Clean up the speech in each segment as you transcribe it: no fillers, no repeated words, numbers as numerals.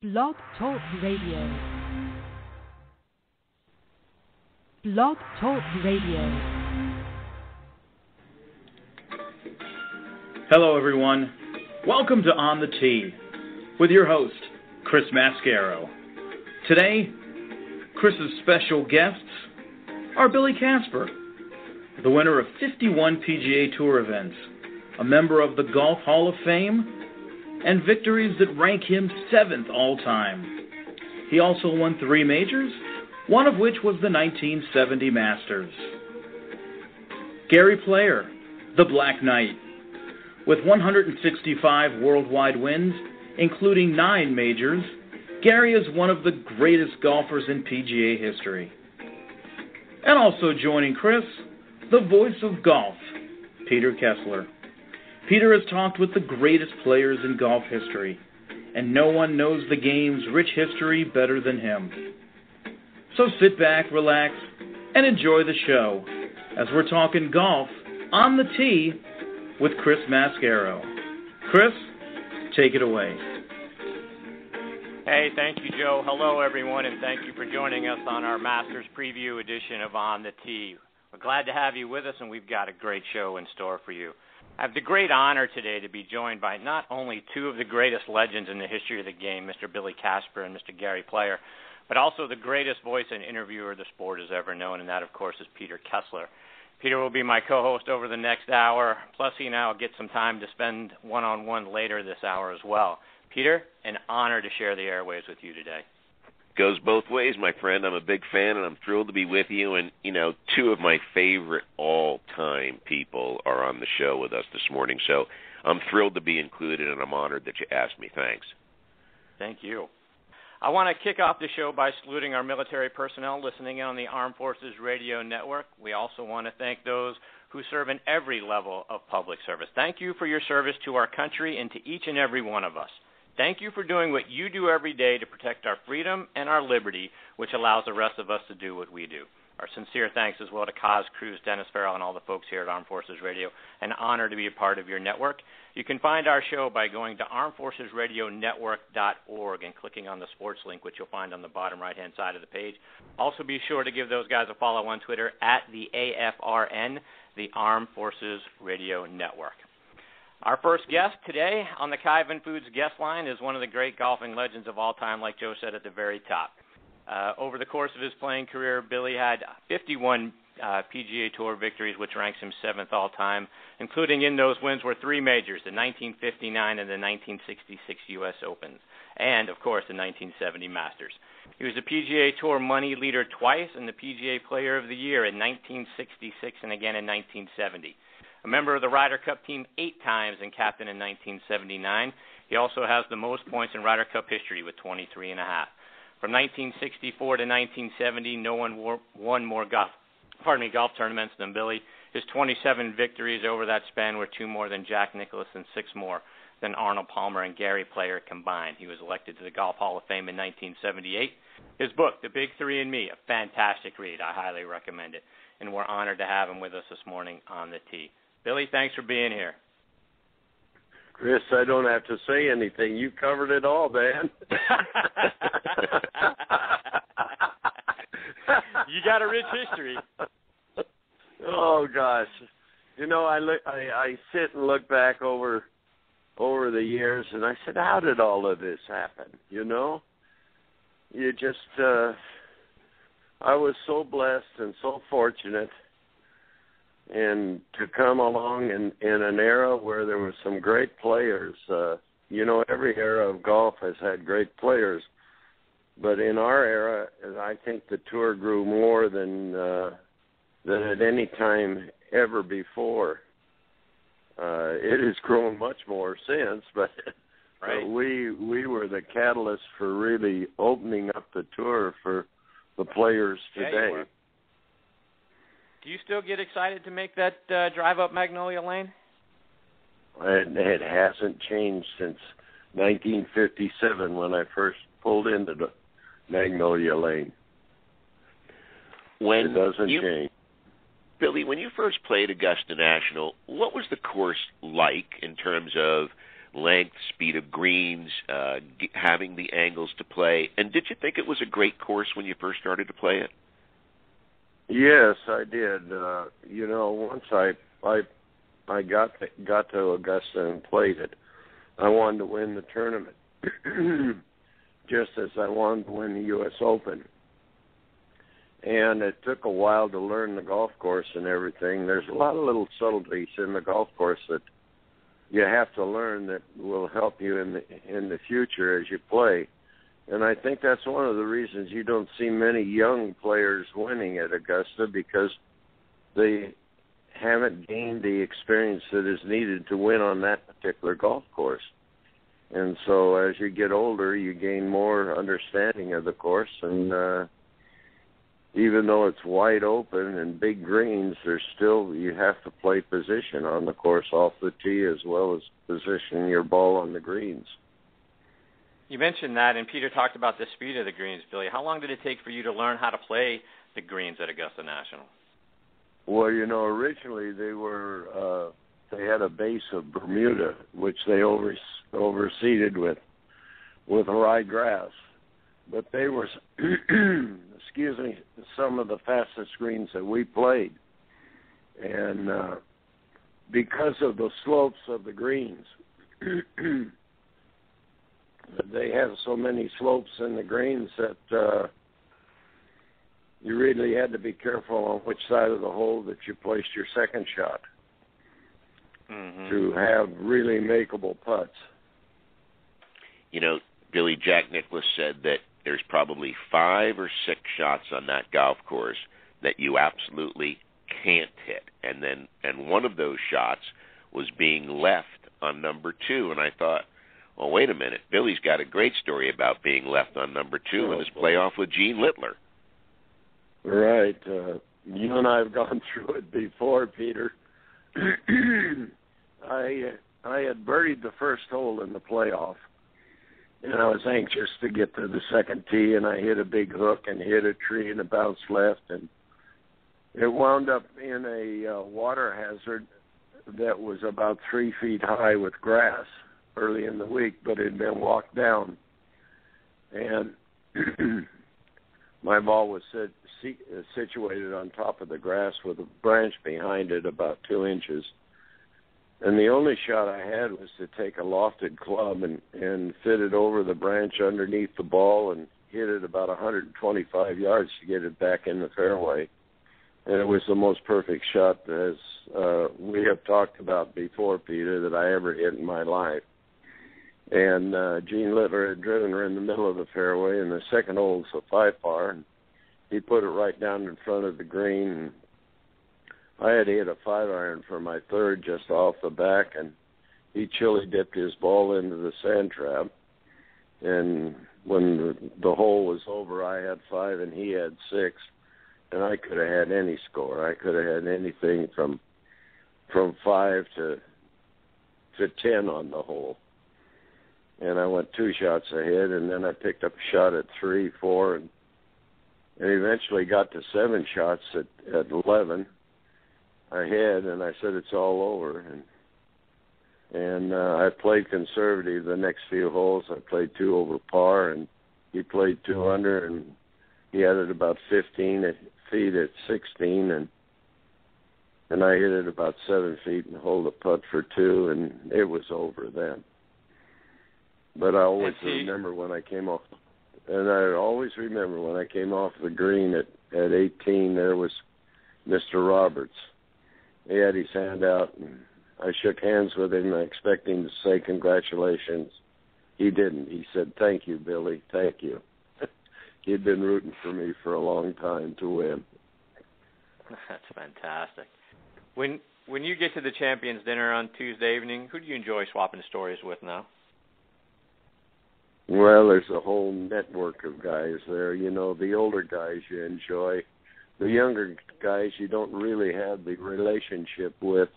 Blog Talk Radio. Blog Talk Radio. Hello, everyone. Welcome to On the Tee with your host, Chris Mascaro. Today, Chris's special guests are Billy Casper, the winner of 51 PGA Tour events, a member of the Golf Hall of Fame, and victories that rank him 7th all-time. He also won 3 majors, one of which was the 1970 Masters. Gary Player, the Black Knight, with 165 worldwide wins, including 9 majors, Gary is one of the greatest golfers in PGA history. And also joining Chris, the voice of golf, Peter Kessler. Peter has talked with the greatest players in golf history, and no one knows the game's rich history better than him. So sit back, relax, and enjoy the show as we're talking golf on the tee with Chris Mascaro. Chris, take it away. Hey, thank you, Joe. Hello, everyone, and thank you for joining us on our Masters Preview edition of On the Tee. We're glad to have you with us, and we've got a great show in store for you. I have the great honor today to be joined by not only 2 of the greatest legends in the history of the game, Mr. Billy Casper and Mr. Gary Player, but also the greatest voice and interviewer the sport has ever known, and that, of course, is Peter Kessler. Peter will be my co-host over the next hour, plus he and I will get some time to spend one-on-one later this hour as well. Peter, an honor to share the airwaves with you today. Goes both ways, my friend. I'm a big fan, and I'm thrilled to be with you. And, 2 of my favorite all-time people are on the show with us this morning. So I'm thrilled to be included, and I'm honored that you asked me. Thanks. Thank you. I want to kick off the show by saluting our military personnel listening in on the Armed Forces Radio Network. We also want to thank those who serve in every level of public service. Thank you for your service to our country and to each and every one of us. Thank you for doing what you do every day to protect our freedom and our liberty, which allows the rest of us to do what we do. Our sincere thanks as well to Kaz Cruz, Dennis Farrell, and all the folks here at Armed Forces Radio. An honor to be a part of your network. You can find our show by going to armedforcesradionetwork.org and clicking on the sports link, which you'll find on the bottom right-hand side of the page. Also be sure to give those guys a follow on Twitter at the AFRN, the Armed Forces Radio Network. Our first guest today on the Kyvan Foods guest line is one of the great golfing legends of all time, like Joe said at the very top. Over the course of his playing career, Billy had 51 PGA Tour victories, which ranks him 7th all time, including in those wins were 3 majors, the 1959 and the 1966 U.S. Opens, and, of course, the 1970 Masters. He was the PGA Tour money leader twice and the PGA Player of the Year in 1966 and again in 1970. A member of the Ryder Cup team 8 times and captain in 1979. He also has the most points in Ryder Cup history with 23.5. From 1964 to 1970, no one won more golf tournaments than Billy. His 27 victories over that span were 2 more than Jack Nicklaus and 6 more than Arnold Palmer and Gary Player combined. He was elected to the Golf Hall of Fame in 1978. His book, The Big 3 and Me, a fantastic read. I highly recommend it. And we're honored to have him with us this morning on the tee. Billy, thanks for being here. Chris, I don't have to say anything. You covered it all, man. You got a rich history. Oh, gosh. I sit and look back over the years, and I said, how did all of this happen? You just, I was so blessed and so fortunate. And to come along in an era where there were some great players, every era of golf has had great players. But in our era, I think the tour grew more than at any time ever before. It has grown much more since, but, right. But we were the catalyst for really opening up the tour for the players today. Yeah, do you still get excited to make that drive up Magnolia Lane? It hasn't changed since 1957 when I first pulled into the Magnolia Lane. It doesn't change. Billy, when you first played Augusta National, what was the course like in terms of length, speed of greens, having the angles to play. And did you think it was a great course when you first started to play it? Yes, I did. Once I got to Augusta and played it, I wanted to win the tournament, just as I wanted to win the U.S. Open. And it took a while to learn the golf course and everything. There's a lot of little subtleties in the golf course that you have to learn that will help you in the future as you play. And I think that's one of the reasons you don't see many young players winning at Augusta, because they haven't gained the experience that is needed to win on that particular golf course. And so as you get older, you gain more understanding of the course. And even though it's wide open and big greens, you have to play position on the course off the tee as well as position your ball on the greens. You mentioned that, and Peter talked about the speed of the greens, Billy. How long did it take for you to learn how to play the greens at Augusta National? Well, originally they had a base of Bermuda, which they overseeded with rye grass. But they were, some of the fastest greens that we played. And because of the slopes of the greens, they have so many slopes in the greens that you really had to be careful on which side of the hole that you placed your second shot to have really makeable putts. Billy, Jack Nicklaus said that there's probably 5 or 6 shots on that golf course that you absolutely can't hit. And one of those shots was being left on number 2. And I thought, well, wait a minute. Billy's got a great story about being left on number 2 in his playoff with Gene Littler. Right. You and I have gone through it before, Peter. I had birdied the first hole in the playoff, and I was anxious to get to the second tee, and I hit a big hook and hit a tree and it bounced left, and it wound up in a water hazard that was about 3 feet high with grass early in the week, but it had been walked down. And my ball was situated on top of the grass with a branch behind it about 2 inches. And the only shot I had was to take a lofted club and fit it over the branch underneath the ball and hit it about 125 yards to get it back in the fairway. And it was the most perfect shot, as we have talked about before, Peter, that I ever hit in my life. And Gene Littler had driven her in the middle of the fairway, and the second hole was a 5-par, and he put it right down in front of the green. And I had hit a 5-iron for my third just off the back, and he chili dipped his ball into the sand trap. And when the hole was over, I had 5 and he had 6, and I could have had any score. I could have had anything from 5 to 10 on the hole. And I went 2 shots ahead, and then I picked up a shot at 3, 4, and eventually got to 7 shots at 11 ahead, and I said it's all over. And I played conservative the next few holes. I played 2 over par, and he played 2 under, and he had it about 15 feet at 16, and I hit it about 7 feet and hold a putt for 2, and it was over then. But I always remember when I came off, and I always remember when I came off the green at 18, there was Mr. Roberts. He had his hand out, and I shook hands with him, expecting to say congratulations. He didn't. He said, "Thank you, Billy, thank you." He'd been rooting for me for a long time to win. That's fantastic. When you get to the Champions Dinner on Tuesday evening, who do you enjoy swapping stories with now? Well, there's a whole network of guys there. The older guys you enjoy. The younger guys you don't really have the relationship with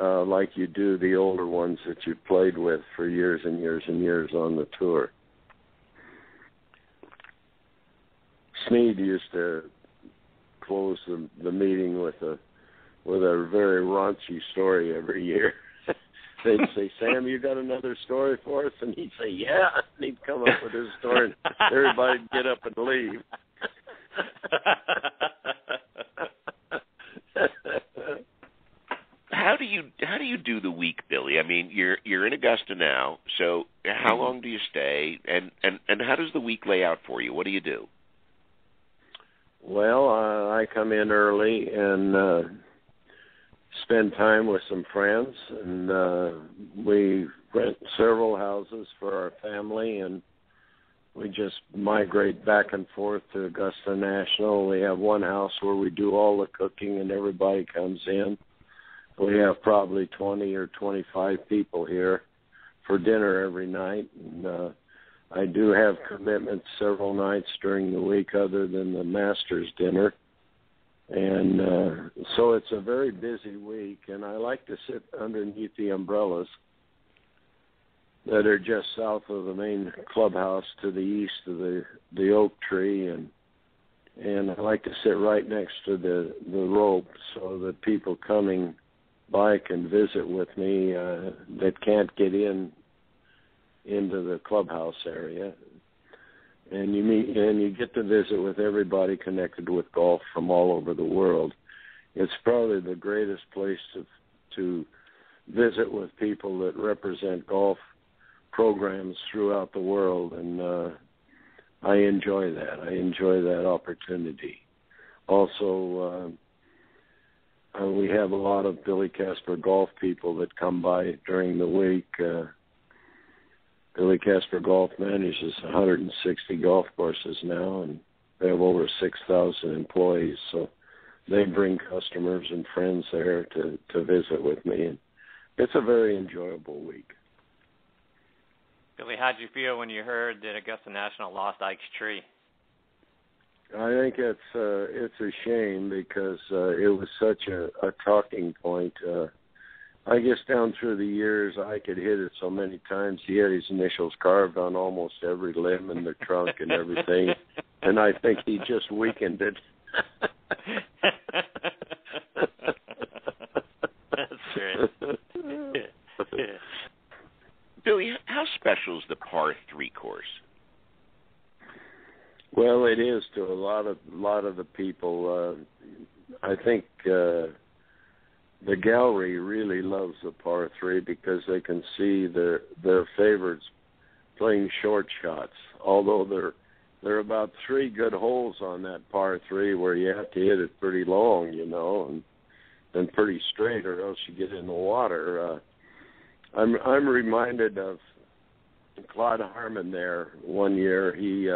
like you do the older ones that you played with for years and years and years on the tour. Sneed used to close the meeting with a very raunchy story every year. they'd say, Sam, you got another story for us? And he'd say, yeah. And he'd come up with his story, and everybody'd get up and leave. How do you do the week, Billy? I mean, you're in Augusta now, so how long do you stay, and how does the week lay out for you? What do you do? Well, I come in early and spend time with some friends, and we rent several houses for our family, and we just migrate back and forth to Augusta National. We have one house where we do all the cooking and everybody comes in. We have probably 20 or 25 people here for dinner every night. And I do have commitments several nights during the week other than the Masters dinner. And so it's a very busy week, and I like to sit underneath the umbrellas that are just south of the main clubhouse to the east of the oak tree, and I like to sit right next to the rope so that people coming by can visit with me that can't get into the clubhouse area. And you get to visit with everybody connected with golf from all over the world. It's probably the greatest place to visit with people that represent golf programs throughout the world, and I enjoy that. I enjoy that opportunity. Also, we have a lot of Billy Casper golf people that come by during the week. Billy Casper Golf manages 160 golf courses now, and they have over 6,000 employees. So they bring customers and friends there to visit with me, and it's a very enjoyable week. Billy, how'd you feel when you heard that Augusta National lost Ike's tree? I think it's a shame because it was such a talking point. I guess down through the years, Ike had hit it so many times. He had his initials carved on almost every limb in the trunk and everything, and I think he just weakened it. That's great. Billy, how special is the par 3 course? Well, it is to a lot of the people. I think the gallery really loves the par 3 because they can see their favorites playing short shots. Although there are about 3 good holes on that par 3 where you have to hit it pretty long, and pretty straight, or else you get in the water. I'm reminded of Claude Harmon there one year. He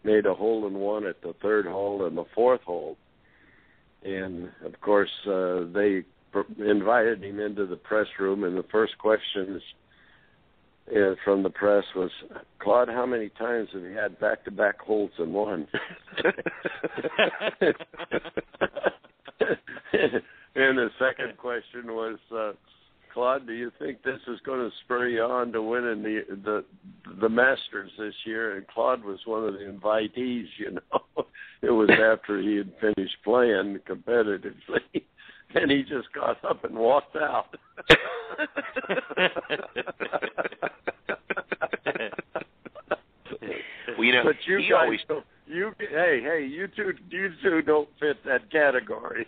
made a hole-in-one at the 3rd hole and the 4th hole. And, of course, they invited him into the press room, and the first question from the press was, Claude, how many times have you had back-to-back holes in one? And the second question was, Claude, do you think this is going to spur you on to winning the Masters this year? And Claude was one of the invitees, It was after he had finished playing competitively, and he just got up and walked out. Well, but you guys always... hey, you two don't fit that category.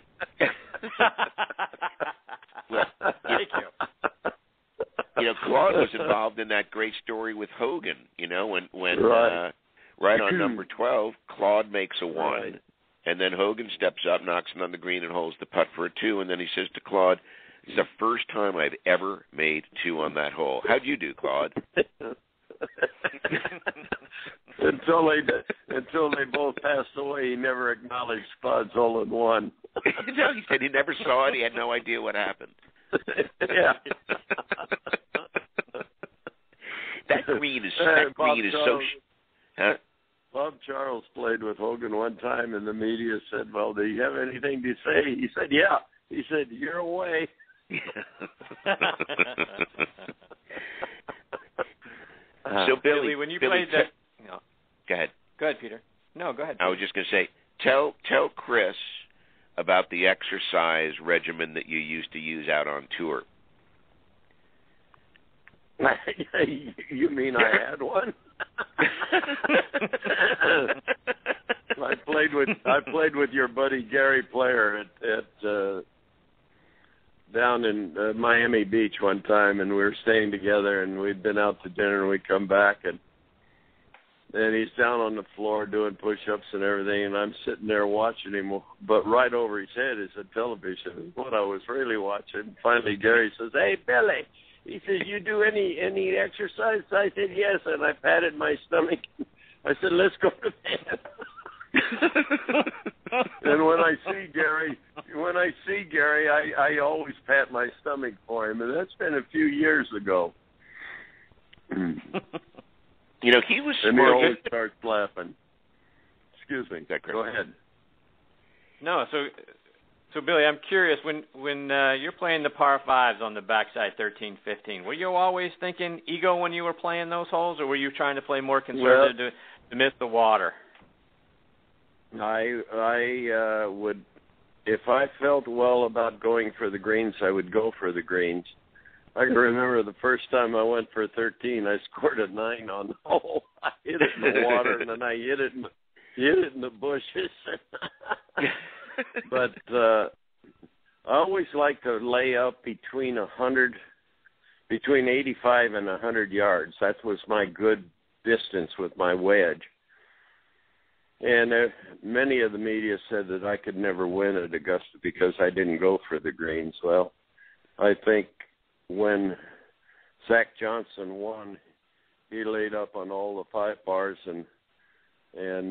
Well, thank you. Claude was involved in that great story with Hogan. When right on number 12, Claude makes a 1, right. And then Hogan steps up, knocks it on the green, and holds the putt for a 2. And then he says to Claude, "It's the first time I've ever made 2 on that hole." How'd you do, Claude? Until they both passed away, he never acknowledged Claude's hole-in-one. No, he said he never saw it. He had no idea what happened. Yeah. That green is so... Huh? Bob Charles played with Hogan one time, and the media said, "Well, do you have anything to say?" He said, "Yeah." He said, "You're away." So, Billy, when you played that... Go ahead. Go ahead, Peter. No, go ahead, Peter. I was just going to say, tell Chris about the exercise regimen that you used to use out on tour. You mean I had one? I played with your buddy Gary Player at down in Miami Beach one time, and we were staying together, and we'd been out to dinner, and we'd come back, and he's down on the floor doing push-ups and everything, and I'm sitting there watching him, but right over his head is a television, what I was really watching. Finally, Gary says, "Hey, Billy," he says, "you do any exercise?" I said, "Yes," and I patted my stomach. I said, "Let's go to bed." And when I see Gary, I always pat my stomach for him, and that's been a few years ago. You know, he was smart. And he always starts laughing. Excuse me. Go ahead. No, so Billy, I'm curious, when you're playing the par fives on the backside 13, 15, were you always thinking ego when you were playing those holes, or were you trying to play more conservative to miss the water? I would, if I felt well about going for the greens, I would go for the greens. I can remember the first time I went for 13, I scored a 9 on the hole. I hit it in the water, and then I hit it in the bushes. But I always like to lay up between 85 and 100 yards. That was my good distance with my wedge. And many of the media said that I could never win at Augusta because I didn't go for the greens. Well, I think when Zach Johnson won, he laid up on all the 5 bars, and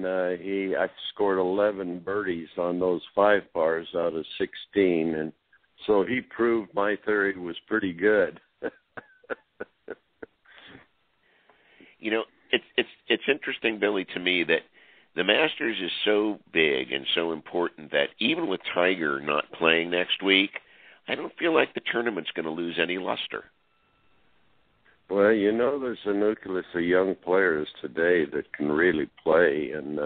I scored 11 birdies on those 5 bars out of 16, and so he proved my theory was pretty good. You know, it's interesting, Billy, to me that the Masters is so big and so important that even with Tiger not playing next week, I don't feel like the tournament's going to lose any luster. Well, you know, there's a nucleus of young players today that can really play, and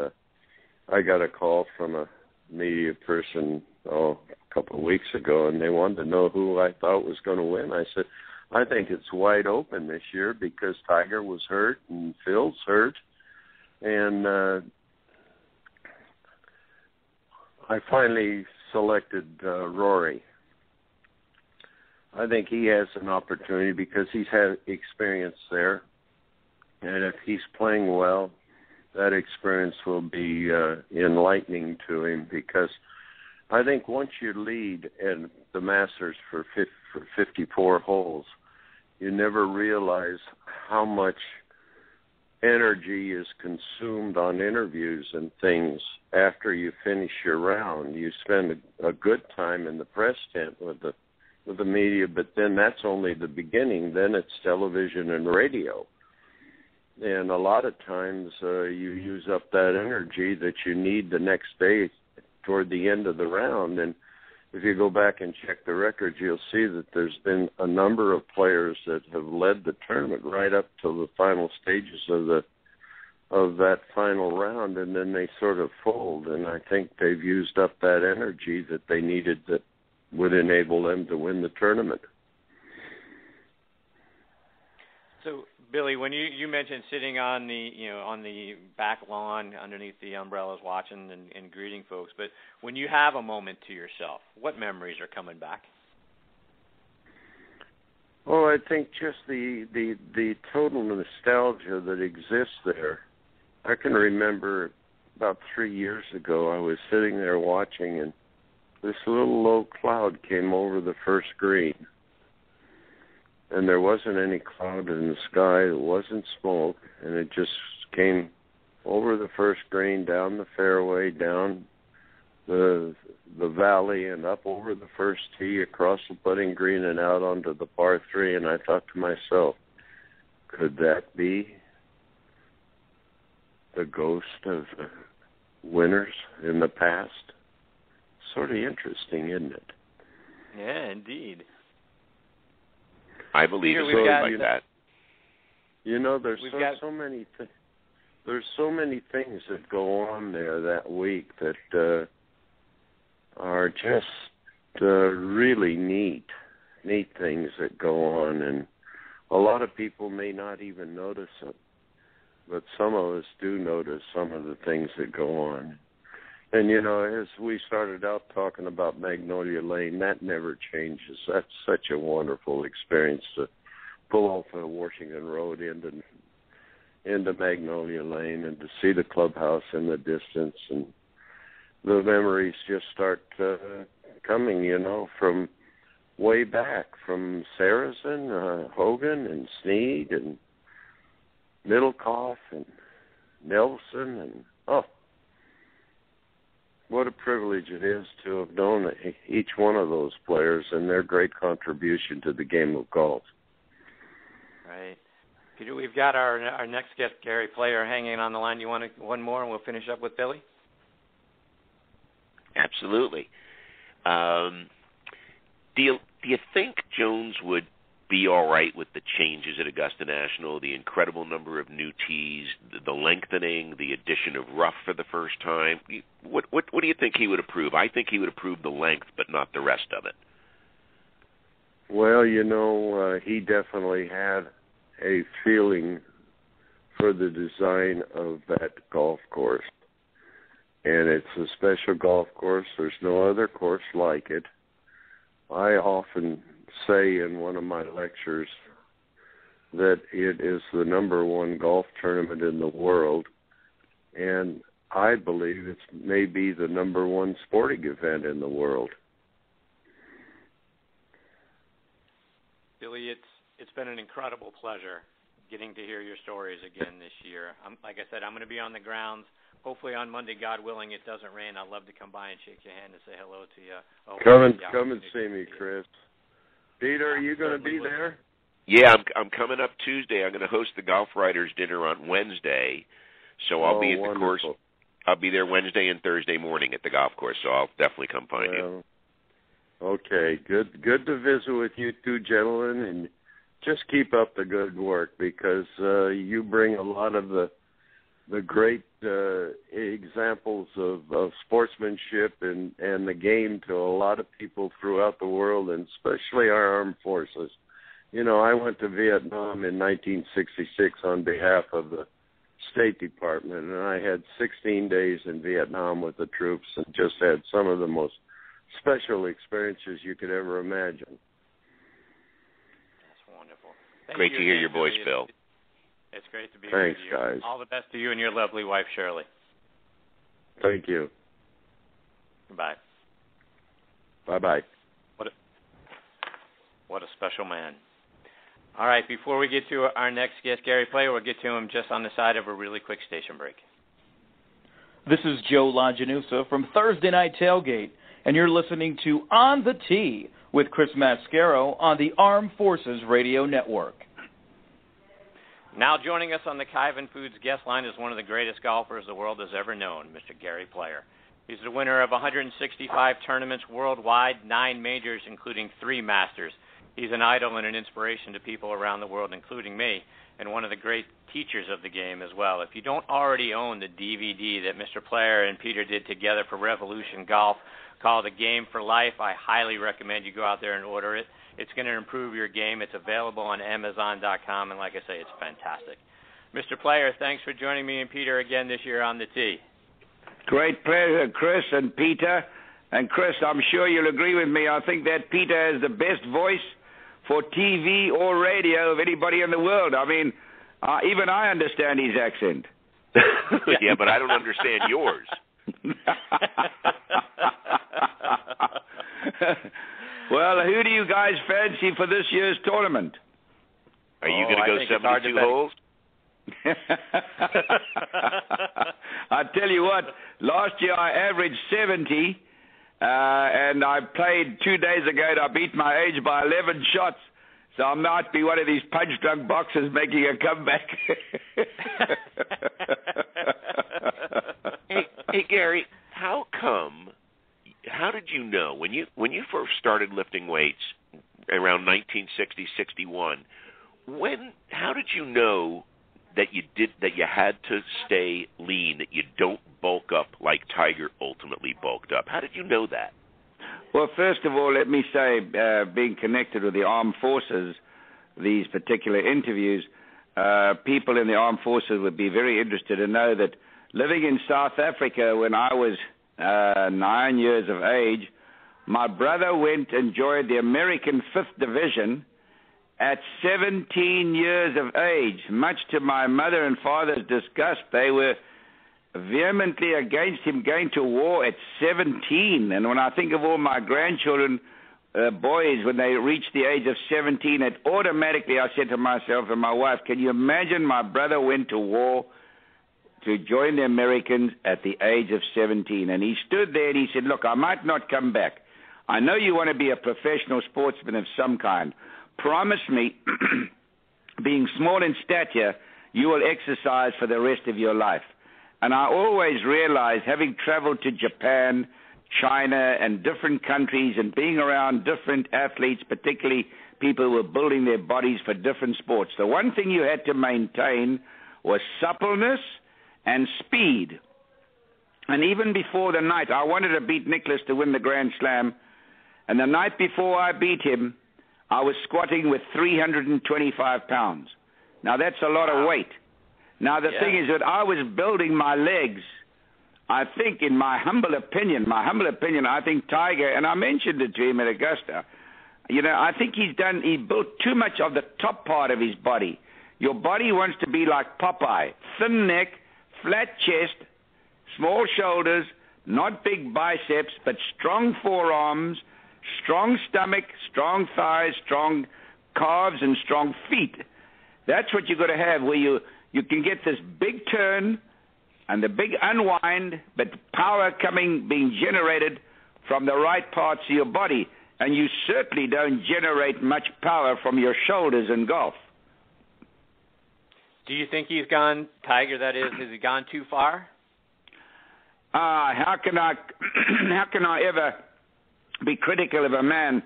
I got a call from a media person a couple of weeks ago, and they wanted to know who I thought was going to win. I said, I think it's wide open this year because Tiger was hurt and Phil's hurt, and I finally selected Rory. I think he has an opportunity because he's had experience there. And if he's playing well, that experience will be enlightening to him because I think once you lead in the Masters for 54 holes, you never realize how much energy is consumed on interviews and things after you finish your round. You spend a good time in the press tent with the media, but then that's only the beginning. Then it's television and radio. And a lot of times you use up that energy that you need the next day toward the end of the round. And if you go back and check the records, you'll see that there's been a number of players that have led the tournament right up to the final stages of that final round, and then they sort of fold. And I think they've used up that energy that they needed that would enable them to win the tournament. So, Billy, when you mentioned sitting on the back lawn underneath the umbrellas watching and greeting folks, but when you have a moment to yourself, what memories are coming back? Oh, I think just the total nostalgia that exists there. I can remember about 3 years ago, I was sitting there watching, and this little low cloud came over the first green. And there wasn't any cloud in the sky. It wasn't smoke. And it just came over the first green, down the fairway, down the valley, and up over the first tee, across the putting green, and out onto the par 3. And I thought to myself, could that be the ghost of the winners in the past? Sort of interesting, isn't it? Yeah, indeed. I believe it's like that. You know, there's so many things that go on there that week that are just really neat things that go on. And a lot of people may not even notice it, but some of us do notice some of the things that go on. And, you know, as we started out talking about Magnolia Lane, that never changes. That's such a wonderful experience to pull off of Washington Road into Magnolia Lane and to see the clubhouse in the distance. And the memories just start coming, you know, from way back, from Saracen, Hogan, and Snead, and Middlecoff, and Nelson, and, what a privilege it is to have known each one of those players and their great contribution to the game of golf. Right. Peter, we've got our next guest, Gary Player, hanging on the line. You want one more, and we'll finish up with Billy? Absolutely. Do you think Jones would be all right with the changes at Augusta National, the incredible number of new tees, the lengthening, the addition of rough for the first time? What do you think he would approve? I think he would approve the length, but not the rest of it. Well, you know, he definitely had a feeling for the design of that golf course. And it's a special golf course. There's no other course like it. I often say in one of my lectures that it is the number one golf tournament in the world, and I believe it's maybe the number one sporting event in the world. Billy, it's been an incredible pleasure getting to hear your stories again this year. Like I said, I'm going to be on the grounds. Hopefully on Monday, God willing, it doesn't rain. I'd love to come by and shake your hand and say hello to you. Come and see me, Chris. Peter, are you going to be there? Yeah, I'm coming up Tuesday. I'm going to host the Golf Writers Dinner on Wednesday, so I'll be at the course. I'll be there Wednesday and Thursday morning at the golf course, so I'll definitely come find you. Okay, good to visit with you two gentlemen, and just keep up the good work because you bring a lot of the great examples of sportsmanship and the game to a lot of people throughout the world, and especially our armed forces. You know, I went to Vietnam in 1966 on behalf of the State Department, and I had 16 days in Vietnam with the troops and just had some of the most special experiences you could ever imagine. That's wonderful. Great to hear your voice, Phil. It's great to be Thanks, with you. Guys. All the best to you and your lovely wife, Shirley. Thank you. Goodbye. Bye-bye. What a special man. All right, before we get to our next guest, Gary Player, we'll get to him just on the side of a really quick station break. This is Joe LaGenusa from Thursday Night Tailgate, and you're listening to On the Tee with Chris Mascaro on the Armed Forces Radio Network. Now joining us on the Kyvan Foods guest line is one of the greatest golfers the world has ever known, Mr. Gary Player. He's the winner of 165 tournaments worldwide, 9 majors, including 3 Masters. He's an idol and an inspiration to people around the world, including me, and one of the great teachers of the game as well. If you don't already own the DVD that Mr. Player and Peter did together for Revolution Golf called A Game for Life, I highly recommend you go out there and order it. It's going to improve your game. It's available on Amazon.com, and like I say, it's fantastic. Mr. Player, thanks for joining me and Peter again this year on the tee. Great pleasure, Chris and Peter. And Chris, I'm sure you'll agree with me. I think that Peter has the best voice for TV or radio of anybody in the world. I mean, even I understand his accent. Yeah, but I don't understand yours. Well, who do you guys fancy for this year's tournament? Are you going to go 72 holes? I tell you what, last year I averaged 70, and I played 2 days ago and I beat my age by 11 shots. So I might be one of these punch-drunk boxers making a comeback. Hey, Gary, how did you know when you first started lifting weights around 1960-61? How did you know that you had to stay lean, that you don't bulk up like Tiger ultimately bulked up? How did you know that? Well, first of all, let me say, being connected with the armed forces, these particular interviews, people in the armed forces would be very interested to know that living in South Africa when I was 9 years of age, my brother went and joined the American 5th Division at 17 years of age. Much to my mother and father's disgust, they were vehemently against him going to war at 17. And when I think of all my grandchildren, boys, when they reach the age of 17, it automatically, I said to myself and my wife, can you imagine my brother went to war to join the Americans at the age of 17? And he stood there and he said, look, I might not come back. I know you want to be a professional sportsman of some kind. Promise me, being small in stature, you will exercise for the rest of your life. And I always realized, having traveled to Japan, China, and different countries, and being around different athletes, particularly people who were building their bodies for different sports, the one thing you had to maintain was suppleness and speed. And even before the night, I wanted to beat Nicholas to win the Grand Slam, and the night before I beat him, I was squatting with 325 pounds. Now, that's a lot of weight. Now, the thing is that I was building my legs. I think, in my humble opinion, I think Tiger, and I mentioned it to him at Augusta, I think he built too much of the top part of his body. Your body wants to be like Popeye, thin neck, flat chest, small shoulders, not big biceps, but strong forearms, strong stomach, strong thighs, strong calves, and strong feet. That's what you've got to have, where you can get this big turn and the big unwind, but power being generated from the right parts of your body. And you certainly don't generate much power from your shoulders in golf. Do you think he's gone, Tiger, that is, has he gone too far? How can I ever be critical of a man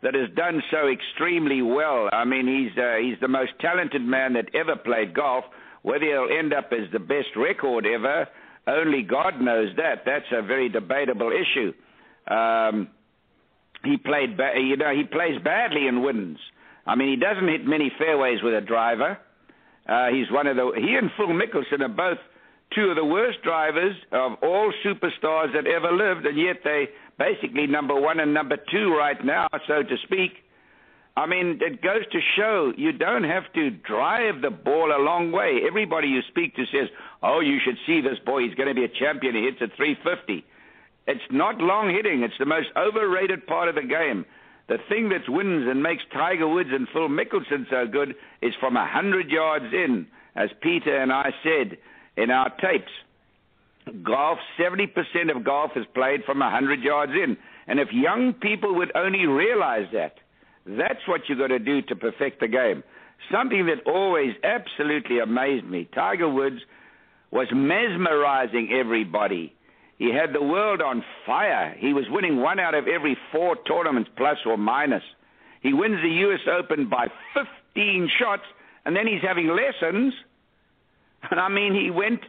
that has done so extremely well? I mean, he's the most talented man that ever played golf. Whether he'll end up as the best record ever, only God knows that. That's a very debatable issue. He plays badly and wins. I mean, he doesn't hit many fairways with a driver. He and Phil Mickelson are both two of the worst drivers of all superstars that ever lived, and yet they basically number one and number two right now, so to speak. I mean, it goes to show you don't have to drive the ball a long way. Everybody you speak to says, oh, you should see this boy. He's going to be a champion. He hits at 350. It's not long hitting. It's the most overrated part of the game. The thing that wins and makes Tiger Woods and Phil Mickelson so good is from 100 yards in, as Peter and I said in our tapes. Golf, 70% of golf is played from 100 yards in. And if young people would only realize that, that's what you've got to do to perfect the game. Something that always absolutely amazed me. Tiger Woods was mesmerizing everybody. He had the world on fire. He was winning 1 out of every 4 tournaments, plus or minus. He wins the U.S. Open by 15 shots, and then he's having lessons. And I mean, he went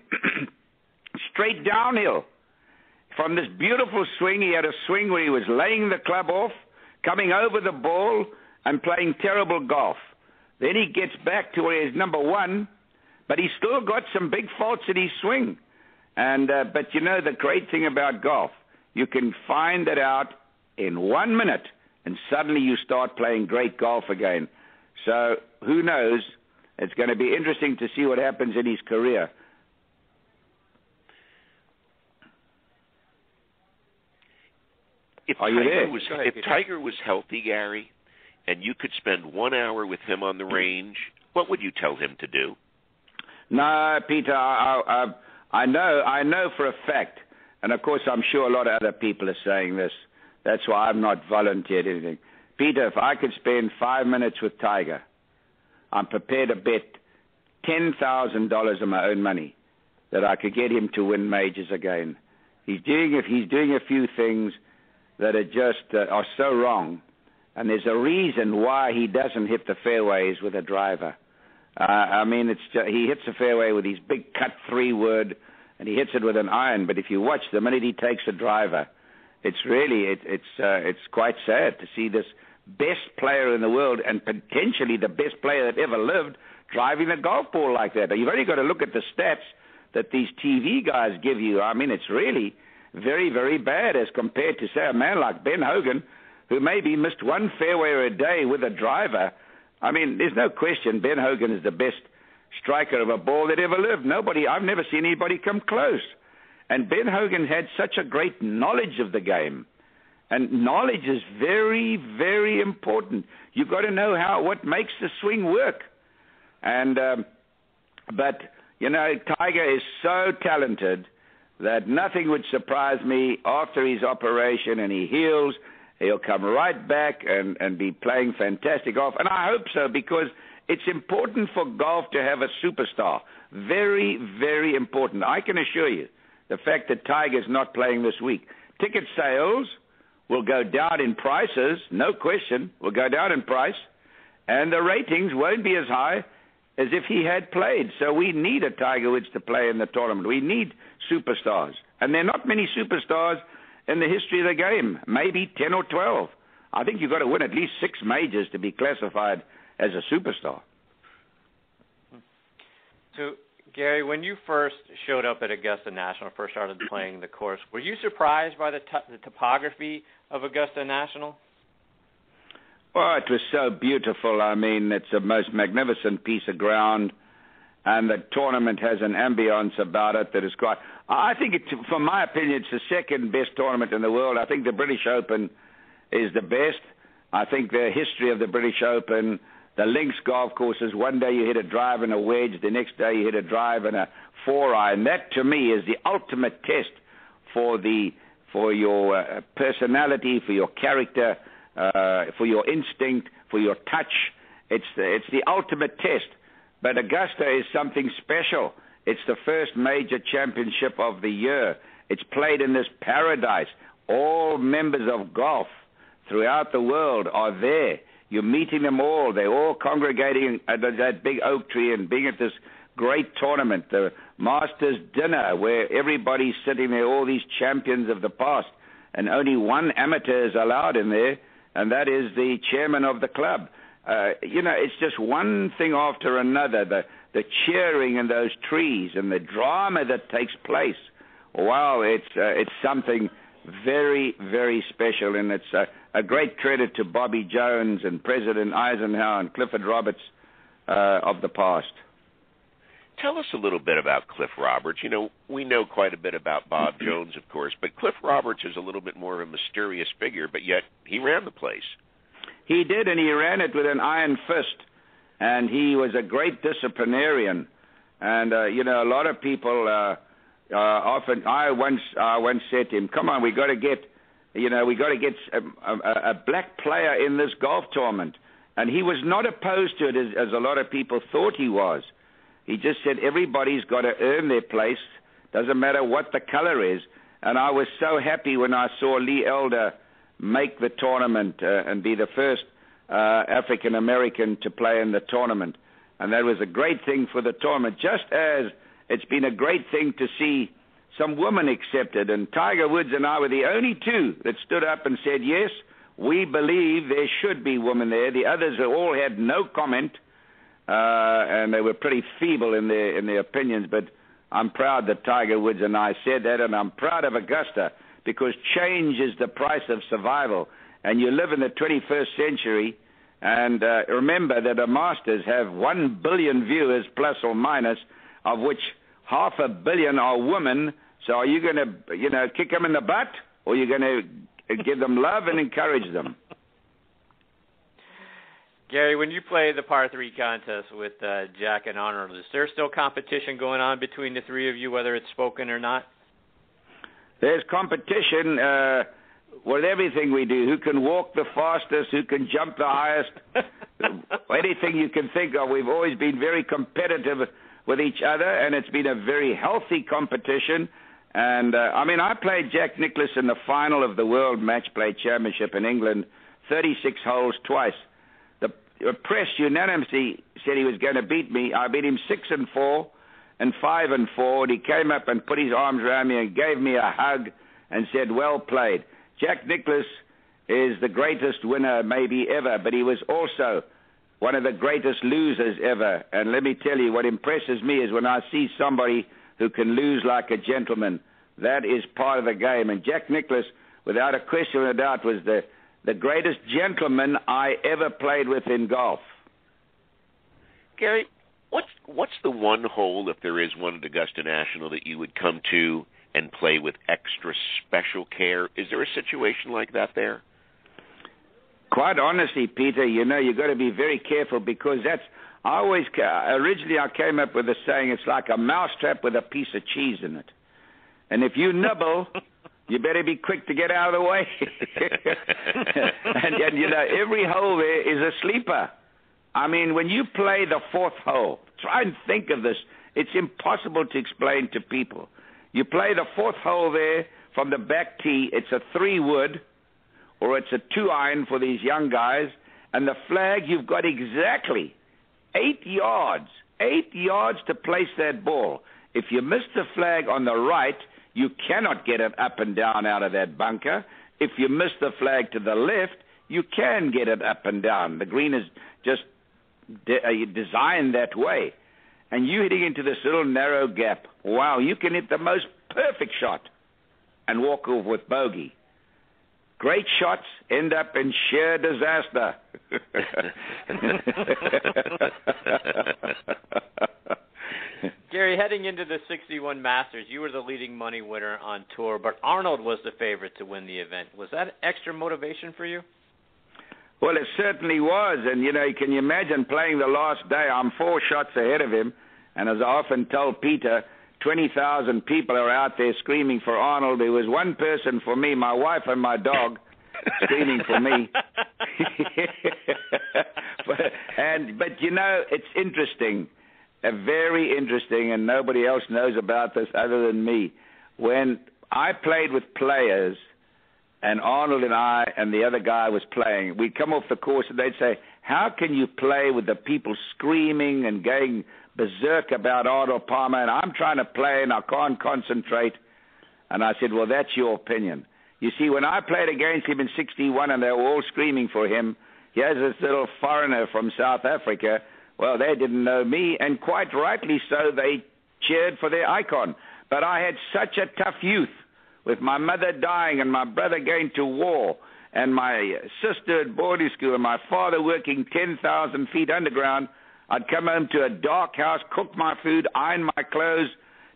straight downhill. From this beautiful swing, he had a swing where he was laying the club off, coming over the ball, and playing terrible golf. Then he gets back to where he's number one, but he's still got some big faults in his swing. And but the great thing about golf, you can find it out in 1 minute, and suddenly you start playing great golf again. So who knows? It's going to be interesting to see what happens in his career. If Tiger was healthy, Gary, and you could spend 1 hour with him on the range, what would you tell him to do? No, Peter, I know for a fact, and of course I'm sure a lot of other people are saying this. That's why I've not volunteered anything. Peter, if I could spend 5 minutes with Tiger, I'm prepared to bet $10,000 of my own money that I could get him to win majors again. He's doing a few things that are just are so wrong, and there's a reason why he doesn't hit the fairways with a driver. I mean, he hits the fairway with his big cut 3-wood, and he hits it with an iron. But if you watch the minute he takes a driver, it's really it's quite sad to see this best player in the world and potentially the best player that ever lived driving a golf ball like that. You've only got to look at the stats that these TV guys give you. I mean, it's really very, very bad as compared to, say, a man like Ben Hogan, who maybe missed one fairway a day with a driver. I mean, there's no question Ben Hogan is the best striker of a ball that ever lived. I've never seen anybody come close. And Ben Hogan had such a great knowledge of the game. And knowledge is very, very important. You've got to know what makes the swing work. And but Tiger is so talented that nothing would surprise me after his operation and he heals. He'll come right back and be playing fantastic golf. And I hope so, because it's important for golf to have a superstar. Very, very important. I can assure you, the fact that Tiger's not playing this week, ticket sales will go down in prices, no question, will go down in price, and the ratings won't be as high as if he had played. So we need a Tiger Woods to play in the tournament. We need superstars. And there are not many superstars in the history of the game, maybe 10 or 12. I think you've got to win at least 6 majors to be classified as a superstar. So, Gary, when you first showed up at Augusta National, first started playing the course, were you surprised by the topography of Augusta National? Oh, it was so beautiful. I mean, it's the most magnificent piece of ground, and the tournament has an ambience about it that is quite... I think, from my opinion, it's the second best tournament in the world. I think the British Open is the best. I think the history of the British Open, the links golf courses, one day you hit a drive and a wedge, the next day you hit a drive and a 4-iron. That, to me, is the ultimate test for your personality, for your character, for your instinct, for your touch. It's the ultimate test. But Augusta is something special. It's the first major championship of the year. It's played in this paradise. All members of golf throughout the world are there. You're meeting them all. They're all congregating at that big oak tree and being at this great tournament, the Masters dinner, where everybody's sitting there, all these champions of the past, and only one amateur is allowed in there, and that is the chairman of the club. It's just one thing after another, the cheering in those trees and the drama that takes place. Wow, it's something very, very special, and it's a great credit to Bobby Jones and President Eisenhower and Clifford Roberts of the past. Tell us a little bit about Cliff Roberts. We know quite a bit about Bob Jones, of course, but Cliff Roberts is a little bit more of a mysterious figure, but yet he ran the place. He did, and he ran it with an iron fist, and he was a great disciplinarian. And, a lot of people often, I once said to him, come on, we got to get a black player in this golf tournament. And he was not opposed to it as a lot of people thought he was. He just said everybody's got to earn their place, doesn't matter what the color is. And I was so happy when I saw Lee Elder make the tournament and be the first African-American to play in the tournament. And that was a great thing for the tournament, just as it's been a great thing to see some women accepted. And Tiger Woods and I were the only two that stood up and said, yes, we believe there should be women there. The others all had no comment, and they were pretty feeble in their opinions. But I'm proud that Tiger Woods and I said that, and I'm proud of Augusta, because change is the price of survival. And you live in the 21st century, and remember that the Masters have 1 billion viewers, plus or minus, of which 500 million are women. So are you going to, kick them in the butt, or are you going to give them love and encourage them? Gary, when you play the par 3 contest with Jack and Arnold, is there still competition going on between the three of you, whether it's spoken or not? There's competition with everything we do. Who can walk the fastest, who can jump the highest, anything you can think of. We've always been very competitive with each other, and it's been a very healthy competition. And, I played Jack Nicklaus in the final of the World Match Play Championship in England, 36 holes twice. The press unanimously said he was going to beat me. I beat him 6-4 and 5-4. And he came up and put his arms around me and gave me a hug and said, well played. Jack Nicklaus is the greatest winner maybe ever, but he was also one of the greatest losers ever. And let me tell you, what impresses me is when I see somebody who can lose like a gentleman. That is part of the game. And Jack Nicklaus, without a question or a doubt, was the greatest gentleman I ever played with in golf. Gary, what's the one hole, if there is one at Augusta National, that you would come to and play with extra special care? Is there a situation like that there? Quite honestly, Peter, you've got to be very careful, because originally I came up with a saying, it's like a mousetrap with a piece of cheese in it. And if you nibble, you better be quick to get out of the way. and every hole there is a sleeper. I mean, when you play the fourth hole, try and think of this. It's impossible to explain to people. You play the fourth hole there from the back tee. It's a 3-wood, or it's a 2-iron for these young guys. And the flag, you've got exactly 8 yards to place that ball. If you miss the flag on the right, you cannot get it up and down out of that bunker. If you miss the flag to the left, you can get it up and down. The green is just designed that way. And you hitting into this little narrow gap, wow, you can hit the most perfect shot and walk off with bogey. Great shots end up in sheer disaster. Gary, heading into the 61 Masters, you were the leading money winner on tour, but Arnold was the favorite to win the event. Was that extra motivation for you? Well, it certainly was. And, can you imagine playing the last day? I'm 4 shots ahead of him. And as I often told Peter, 20,000 people are out there screaming for Arnold. There was one person for me, my wife and my dog, screaming for me. but it's interesting, very interesting, and nobody else knows about this other than me. When I played with players, and Arnold and I and the other guy was playing, we'd come off the course and they'd say, how can you play with the people screaming and going berserk about Arnold Palmer, and I'm trying to play and I can't concentrate? And I said, well, that's your opinion. You see, when I played against him in 61 and they were all screaming for him, here's this little foreigner from South Africa. Well, they didn't know me, and quite rightly so, they cheered for their icon. But I had such a tough youth, with my mother dying and my brother going to war and my sister at boarding school and my father working 10,000 feet underground. I'd come home to a dark house, cook my food, iron my clothes,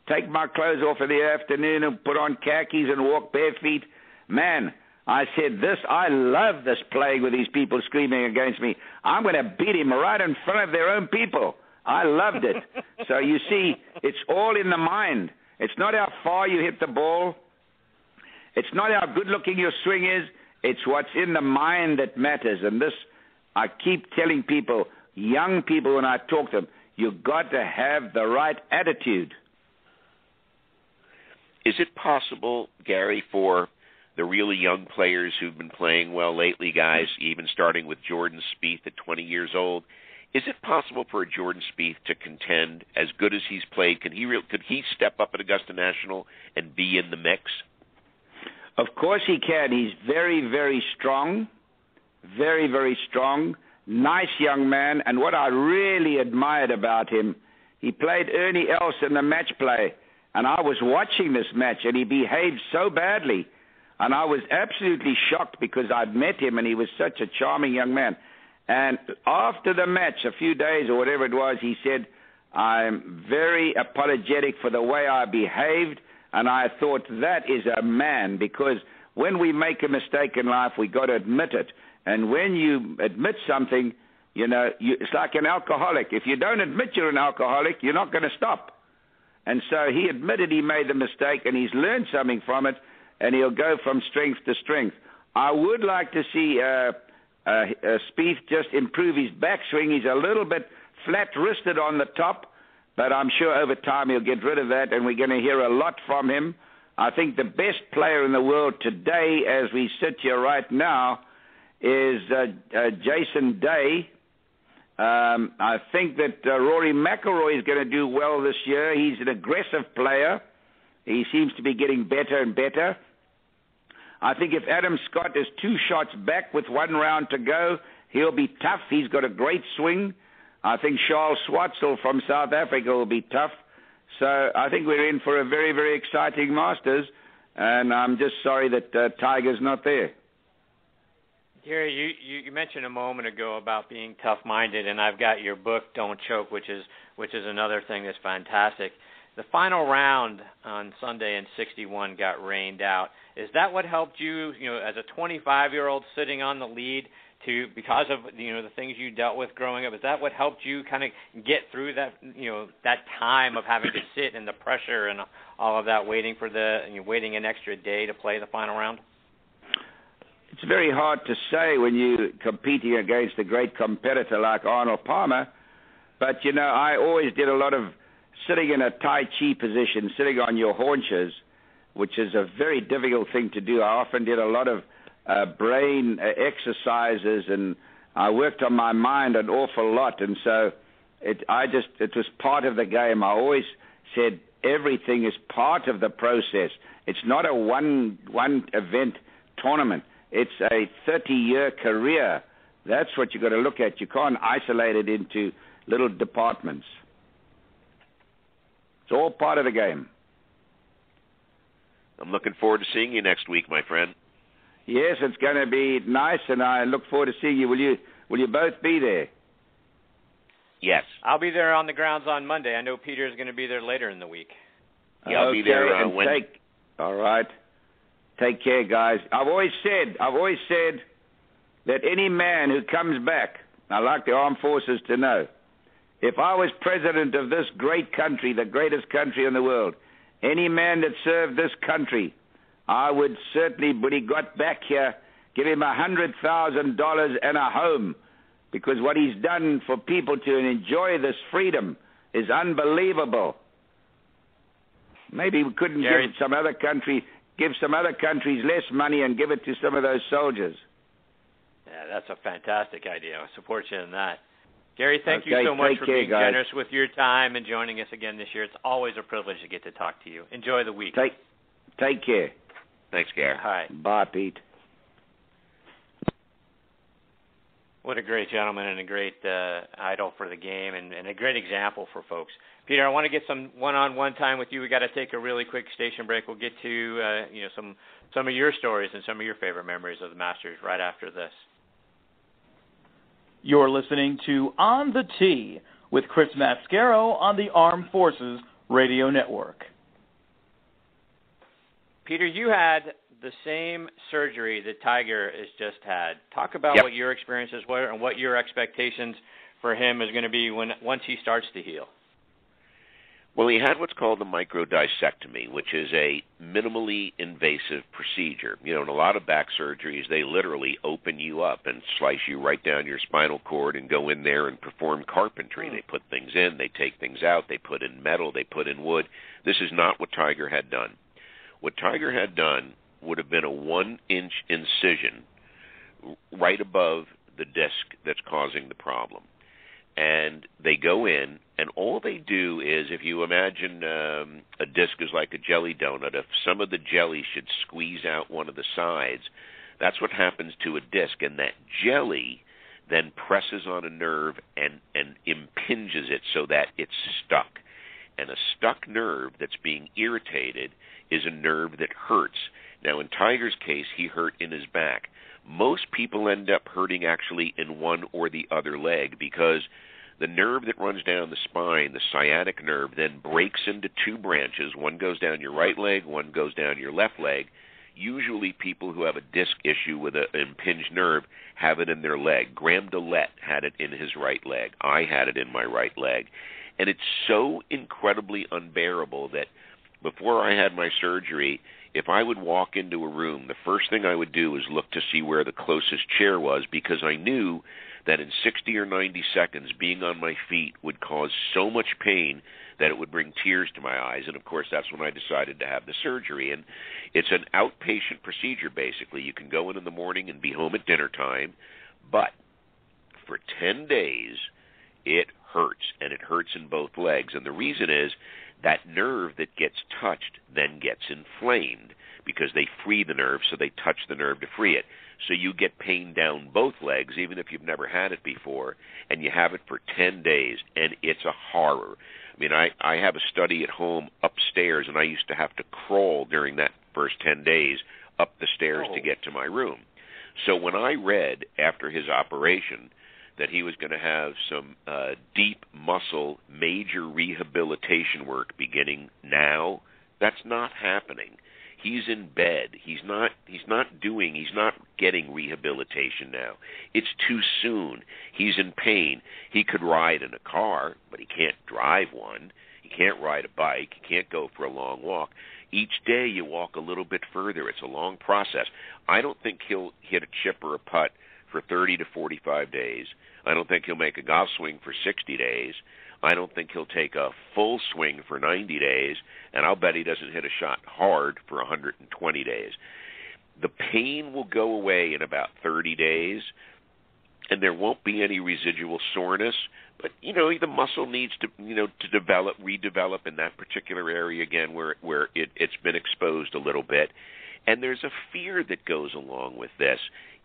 take my clothes off in the afternoon and put on khakis and walk bare feet. Man, I said, I love this playing with these people screaming against me. I'm going to beat him right in front of their own people. I loved it. So you see, it's all in the mind. It's not how far you hit the ball. It's not how good-looking your swing is. It's what's in the mind that matters. And this, I keep telling people, young people, when I talk to them, you've got to have the right attitude. Is it possible, Gary, for the really young players who've been playing well lately, guys, even starting with Jordan Spieth at 20 years old, is it possible for a Jordan Spieth to contend as good as he's played? Could he step up at Augusta National and be in the mix? Of course he can. He's very, very strong, very, very strong, nice young man. And what I really admired about him, he played Ernie Els in the match play, and I was watching this match, and he behaved so badly. And I was absolutely shocked because I'd met him, and he was such a charming young man. And after the match, a few days or whatever it was, he said, I'm very apologetic for the way I behaved. And I thought, that is a man, because when we make a mistake in life, we got to admit it. And when you admit something, it's like an alcoholic. If you don't admit you're an alcoholic, you're not going to stop. And so he admitted he made the mistake, and he's learned something from it, and he'll go from strength to strength. I would like to see Spieth just improve his backswing. He's a little bit flat-wristed on the top, but I'm sure over time he'll get rid of that, and we're going to hear a lot from him. I think the best player in the world today, as we sit here right now, is Jason Day. I think that Rory McIlroy is going to do well this year. He's an aggressive player. He seems to be getting better and better. I think if Adam Scott is 2 shots back with 1 round to go, he'll be tough. He's got a great swing. I think Charles Schwartzel from South Africa will be tough. So I think we're in for a very, very exciting Masters, and I'm just sorry that Tiger's not there. Gary, you mentioned a moment ago about being tough-minded, and I've got your book, Don't Choke, which is another thing that's fantastic. The final round on Sunday in 61 got rained out. Is that what helped you, as a 25-year-old sitting on the lead, because of the things you dealt with growing up? Is that what helped you kind of get through that that time of having to sit and the pressure and all of that, waiting an extra day to play the final round? It's very hard to say when you're competing against a great competitor like Arnold Palmer, but I always did a lot of sitting in a Tai Chi position, sitting on your haunches, which is a very difficult thing to do. I often did a lot of brain exercises, and I worked on my mind an awful lot, and so it was part of the game. I always said everything is part of the process. It's not a one event tournament. It's a 30-year career. That's what you've got to look at. You can't isolate it into little departments. It's all part of the game. I'm looking forward to seeing you next week, my friend. Yes, it's going to be nice, and I look forward to seeing you. Will you both be there? Yes. I'll be there on the grounds on Monday. I know Peter's going to be there later in the week. Yeah, I'll be there all right. Take care, guys. I've always said that any man who comes back, I like the armed forces to know, if I was president of this great country, the greatest country in the world, any man that served this country, I would certainly, when he got back here, give him $100,000 and a home, because what he's done for people to enjoy this freedom is unbelievable. Maybe we couldn't give some other countries less money and give it to some of those soldiers. Yeah, that's a fantastic idea. I support you in that. Gary, thank you so much for being generous with your time and joining us again this year. It's always a privilege to get to talk to you. Enjoy the week. Take care. Thanks, Gary. All right. Bye, Pete. What a great gentleman and a great idol for the game and a great example for folks. Peter, I want to get some one-on-one time with you. We got to take a really quick station break. We'll get to some of your stories and some of your favorite memories of the Masters right after this. You're listening to On the Tee with Chris Mascaro on the Armed Forces Radio Network. Peter, you had the same surgery that Tiger has just had. Talk about what your experiences were and what your expectations for him is going to be once he starts to heal. Well, he had what's called a microdiscectomy, which is a minimally invasive procedure. In a lot of back surgeries, they literally open you up and slice you right down your spinal cord and go in there and perform carpentry. They put things in, they take things out, they put in metal, they put in wood. This is not what Tiger had done. What Tiger had done would have been a 1-inch incision right above the disc that's causing the problem. And they go in, and all they do is, if you imagine a disc is like a jelly donut, if some of the jelly should squeeze out one of the sides, that's what happens to a disc, and that jelly then presses on a nerve and impinges it so that it's stuck. And a stuck nerve that's being irritated is a nerve that hurts. Now, in Tiger's case, he hurt in his back. Most people end up hurting actually in one or the other leg because the nerve that runs down the spine, the sciatic nerve, then breaks into 2 branches. One goes down your right leg, one goes down your left leg. Usually people who have a disc issue with an impinged nerve have it in their leg. Graham Dillette had it in his right leg. I had it in my right leg. And it's so incredibly unbearable that before I had my surgery, if I would walk into a room, the first thing I would do was look to see where the closest chair was, because I knew that in 60 or 90 seconds, being on my feet would cause so much pain that it would bring tears to my eyes. And, of course, that's when I decided to have the surgery. And it's an outpatient procedure, basically. You can go in the morning and be home at dinner time, but for 10 days, it hurts, and it hurts in both legs. And the reason is that nerve that gets touched then gets inflamed because they free the nerve, so they touch the nerve to free it. So you get pain down both legs, even if you've never had it before, and you have it for 10 days, and it's a horror. I mean, I have a study at home upstairs, and I used to have to crawl during that first 10 days up the stairs to get to my room. So when I read after his operation that he was going to have some deep muscle major rehabilitation work beginning now, that's not happening. He's in bed. He's not getting rehabilitation now. It's too soon. He's in pain. He could ride in a car, but he can't drive one. He can't ride a bike. He can't go for a long walk. Each day you walk a little bit further. It's a long process. I don't think he'll hit a chip or a putt for 30 to 45 days. I don't think he'll make a golf swing for 60 days. I don't think he'll take a full swing for 90 days, and I'll bet he doesn't hit a shot hard for 120 days. The pain will go away in about 30 days, and there won't be any residual soreness, but, the muscle needs to, to redevelop in that particular area again where it's been exposed a little bit. And there's a fear that goes along with this.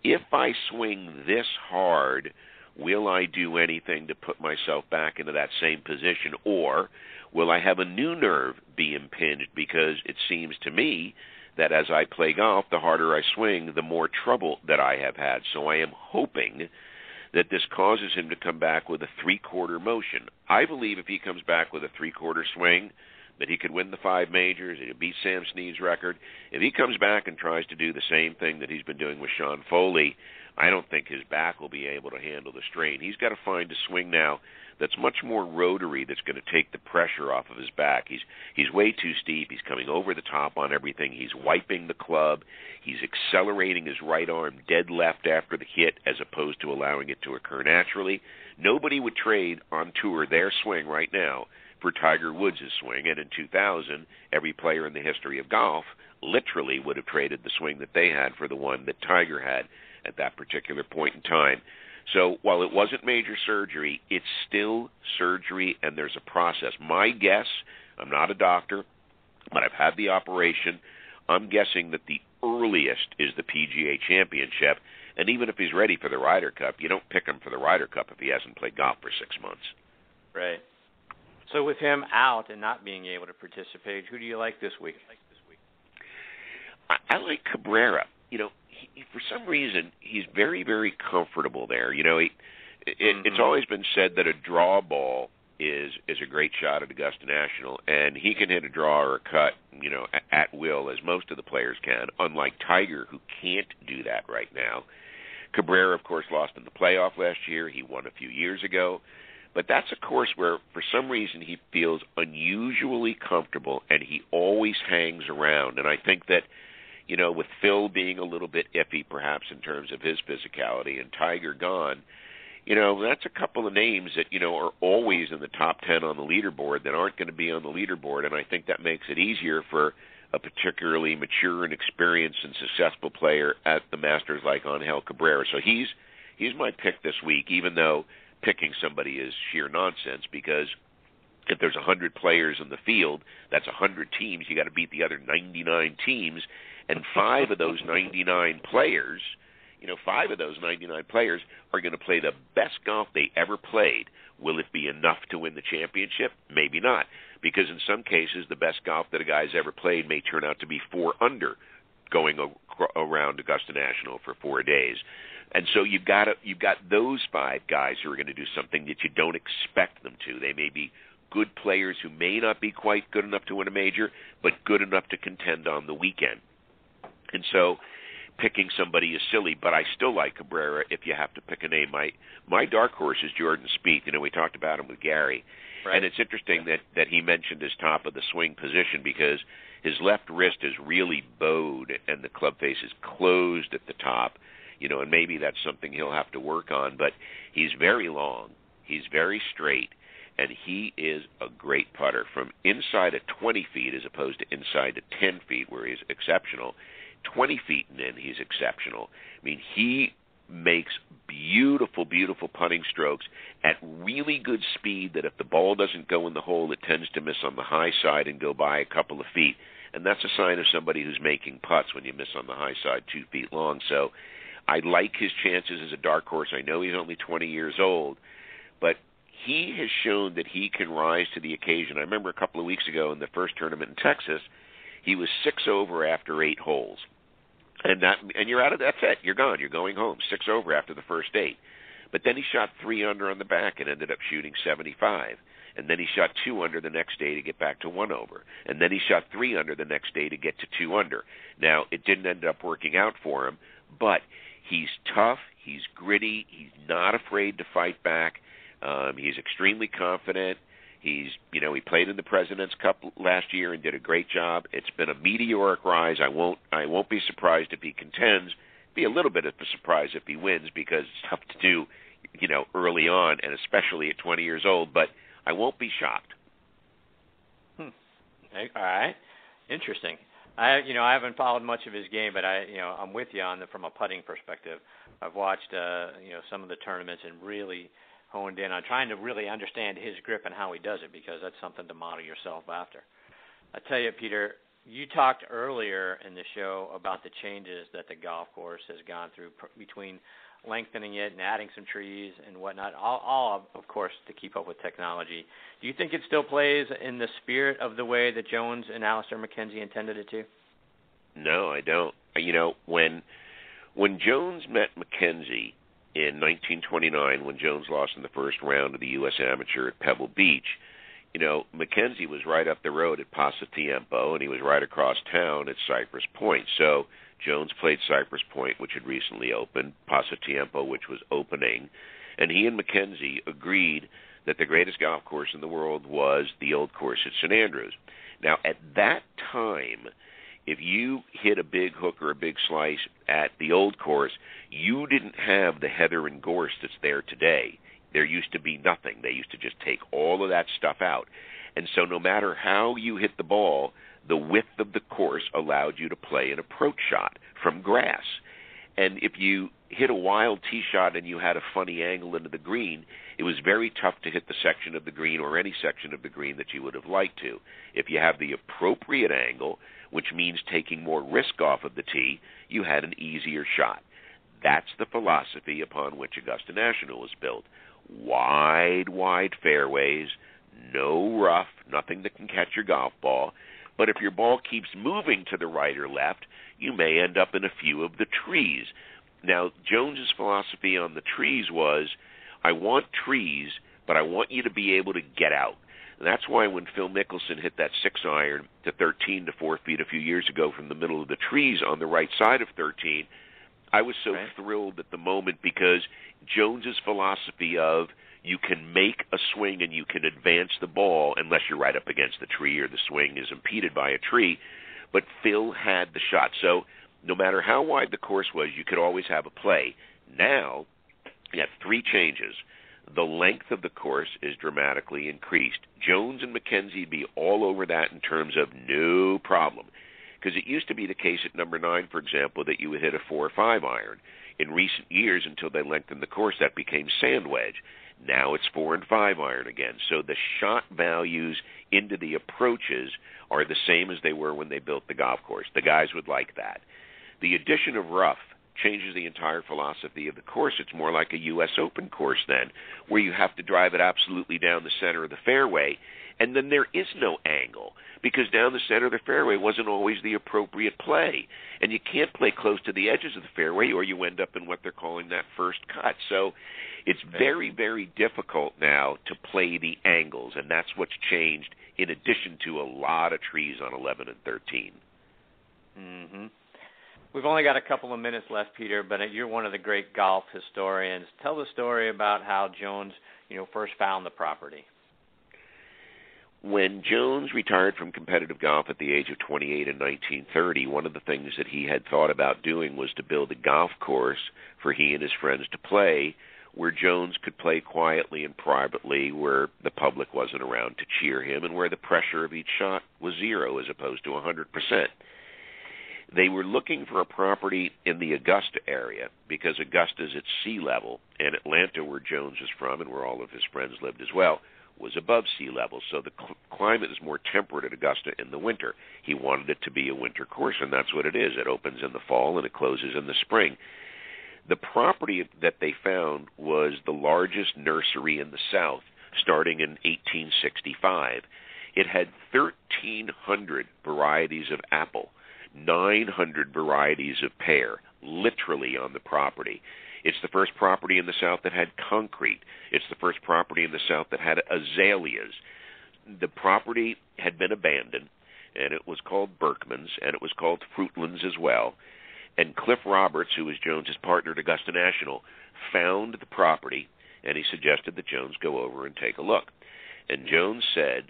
If I swing this hard, will I do anything to put myself back into that same position, or will I have a new nerve be impinged? Because it seems to me that as I play golf, the harder I swing, the more trouble that I have had. So I am hoping that this causes him to come back with a three-quarter motion. I believe if he comes back with a three-quarter swing, that he could win the 5 majors, he could beat Sam Snead's record. If he comes back and tries to do the same thing that he's been doing with Sean Foley, I don't think his back will be able to handle the strain. He's got to find a swing now that's much more rotary, that's going to take the pressure off of his back. He's way too steep. He's coming over the top on everything. He's wiping the club. He's accelerating his right arm dead left after the hit as opposed to allowing it to occur naturally. Nobody would trade on tour their swing right now for Tiger Woods' swing, and in 2000, every player in the history of golf literally would have traded the swing that they had for the one that Tiger had at that particular point in time. So while it wasn't major surgery, it's still surgery, and there's a process. My guess, I'm not a doctor, but I've had the operation, I'm guessing that the earliest is the PGA Championship, and even if he's ready for the Ryder Cup, you don't pick him for the Ryder Cup if he hasn't played golf for 6 months. Right. So with him out and not being able to participate, who do you like this week? I like Cabrera. For some reason, he's very, very comfortable there. It's always been said that a draw ball is a great shot at Augusta National, and he can hit a draw or a cut, at will, as most of the players can, unlike Tiger, who can't do that right now. Cabrera, of course, lost in the playoff last year. He won a few years ago. But that's a course where, for some reason, he feels unusually comfortable, and he always hangs around. And I think that, with Phil being a little bit iffy, perhaps, in terms of his physicality, and Tiger gone, that's a couple of names that, are always in the top 10 on the leaderboard that aren't going to be on the leaderboard. And I think that makes it easier for a particularly mature and experienced and successful player at the Masters like Angel Cabrera. So he's my pick this week, even though picking somebody is sheer nonsense, because if there's 100 players in the field, that's 100 teams. You got to beat the other 99 teams, and 5 of those 99 players, 5 of those 99 players are going to play the best golf they ever played. Will it be enough to win the championship? Maybe not, because in some cases, the best golf that a guy's ever played may turn out to be 4 under going around Augusta National for 4 days. And so you've got those 5 guys who are going to do something that you don't expect them to. They may be good players who may not be quite good enough to win a major, but good enough to contend on the weekend. And so picking somebody is silly, but I still like Cabrera if you have to pick a name. My dark horse is Jordan Spieth. We talked about him with Gary. Right. And it's interesting that he mentioned his top of the swing position, because his left wrist is really bowed and the club face is closed at the top. And maybe that's something he'll have to work on, but he's very long, he's very straight, and he is a great putter from inside at 20 feet as opposed to inside at 10 feet where he's exceptional. 20 feet and in, he's exceptional. I mean, he makes beautiful, beautiful putting strokes at really good speed that if the ball doesn't go in the hole, it tends to miss on the high side and go by a couple of feet. And that's a sign of somebody who's making putts when you miss on the high side 2 feet long. So I like his chances as a dark horse. I know he's only 20 years old, but he has shown that he can rise to the occasion. I remember a couple of weeks ago in the first tournament in Texas, he was 6 over after 8 holes. And you're out of that's it. You're gone. You're going home. 6 over after the first 8. But then he shot 3 under on the back and ended up shooting 75. And then he shot 2 under the next day to get back to 1 over. And then he shot 3 under the next day to get to 2 under. Now, it didn't end up working out for him, but he's tough. He's gritty. He's not afraid to fight back. He's extremely confident. He played in the President's Cup last year and did a great job. It's been a meteoric rise. I won't be surprised if he contends. Be a little bit of a surprise if he wins because it's tough to do, early on, and especially at 20 years old. But I won't be shocked. All right, interesting. I haven't followed much of his game, but I'm with you on from a putting perspective. I've watched some of the tournaments and really honed in on trying to really understand his grip and how he does it, because that's something to model yourself after. I tell you, Peter, you talked earlier in the show about the changes that the golf course has gone through between lengthening it and adding some trees and whatnot, all of course, to keep up with technology. Do you think it still plays in the spirit of the way that Jones and Alister Mackenzie intended it to? No, I don't. When Jones met Mackenzie in 1929, when Jones lost in the first round of the U.S. Amateur at Pebble Beach, Mackenzie was right up the road at Pasatiempo, and he was right across town at Cypress Point. So Jones played Cypress Point, which had recently opened, Pasatiempo, which was opening, and he and Mackenzie agreed that the greatest golf course in the world was the old course at St. Andrews. Now, at that time, if you hit a big hook or a big slice at the old course, you didn't have the heather and gorse that's there today. There used to be nothing. They used to just take all of that stuff out. And so no matter how you hit the ball, the width of the course allowed you to play an approach shot from grass. And if you hit a wild tee shot and you had a funny angle into the green, it was very tough to hit the section of the green or any section of the green that you would have liked to. If you have the appropriate angle, which means taking more risk off of the tee, you had an easier shot. That's the philosophy upon which Augusta National was built. Wide, wide fairways, no rough, nothing that can catch your golf ball. But if your ball keeps moving to the right or left, you may end up in a few of the trees. Now, Jones's philosophy on the trees was, I want trees, but I want you to be able to get out. And that's why when Phil Mickelson hit that 6-iron to 13 to 4 feet a few years ago from the middle of the trees on the right side of 13, I was so thrilled at the moment, because Jones's philosophy of you can make a swing and you can advance the ball unless you're right up against the tree or the swing is impeded by a tree, but Phil had the shot. So no matter how wide the course was, you could always have a play. Now, you have 3 changes. The length of the course is dramatically increased. Jones and Mackenzie be all over that in terms of no problem. Because it used to be the case at number 9, for example, that you would hit a 4 or 5 iron. In recent years, until they lengthened the course, that became sand wedge. Now it's 4 and 5 iron again. So the shot values into the approaches are the same as they were when they built the golf course. The guys would like that. The addition of rough changes the entire philosophy of the course. It's more like a U.S. Open course then, where you have to drive it absolutely down the center of the fairway, and then there is no angle, because down the center of the fairway wasn't always the appropriate play. And you can't play close to the edges of the fairway, or you end up in what they're calling that first cut. So it's very, very difficult now to play the angles, and that's what's changed, in addition to a lot of trees on 11 and 13. Mm-hmm. We've only got a couple of minutes left, Peter, but you're one of the great golf historians. Tell the story about how Jones, first found the property. When Jones retired from competitive golf at the age of 28 in 1930, one of the things that he had thought about doing was to build a golf course for he and his friends to play, where Jones could play quietly and privately, where the public wasn't around to cheer him, and where the pressure of each shot was 0 as opposed to 100%. They were looking for a property in the Augusta area because Augusta's at sea level, and Atlanta, where Jones is from and where all of his friends lived as well, was above sea level, so the climate is more temperate at Augusta in the winter. He wanted it to be a winter course, and that's what it is. It opens in the fall and it closes in the spring. The property that they found was the largest nursery in the South, starting in 1865. It had 1,300 varieties of apple, 900 varieties of pear, literally on the property. It's the first property in the South that had concrete. It's the first property in the South that had azaleas. The property had been abandoned, and it was called Berkman's, and it was called Fruitlands as well. And Cliff Roberts, who was Jones's partner at Augusta National, found the property, and he suggested that Jones go over and take a look. And Jones said,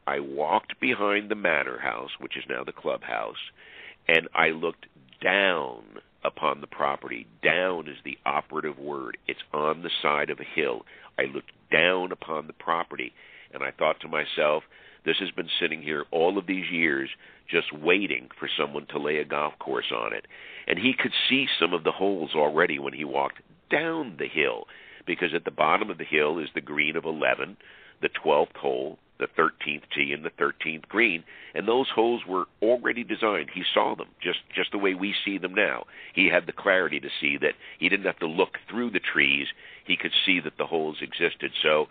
I walked behind the manor house, which is now the clubhouse, and I looked down upon the property. Down is the operative word. It's on the side of a hill. I looked down upon the property, and I thought to myself, this has been sitting here all of these years just waiting for someone to lay a golf course on it. And he could see some of the holes already when he walked down the hill, because at the bottom of the hill is the green of 11, the 12th hole, the 13th tee, and the 13th green, and those holes were already designed. He saw them just the way we see them now. He had the clarity to see that he didn't have to look through the trees. He could see that the holes existed. So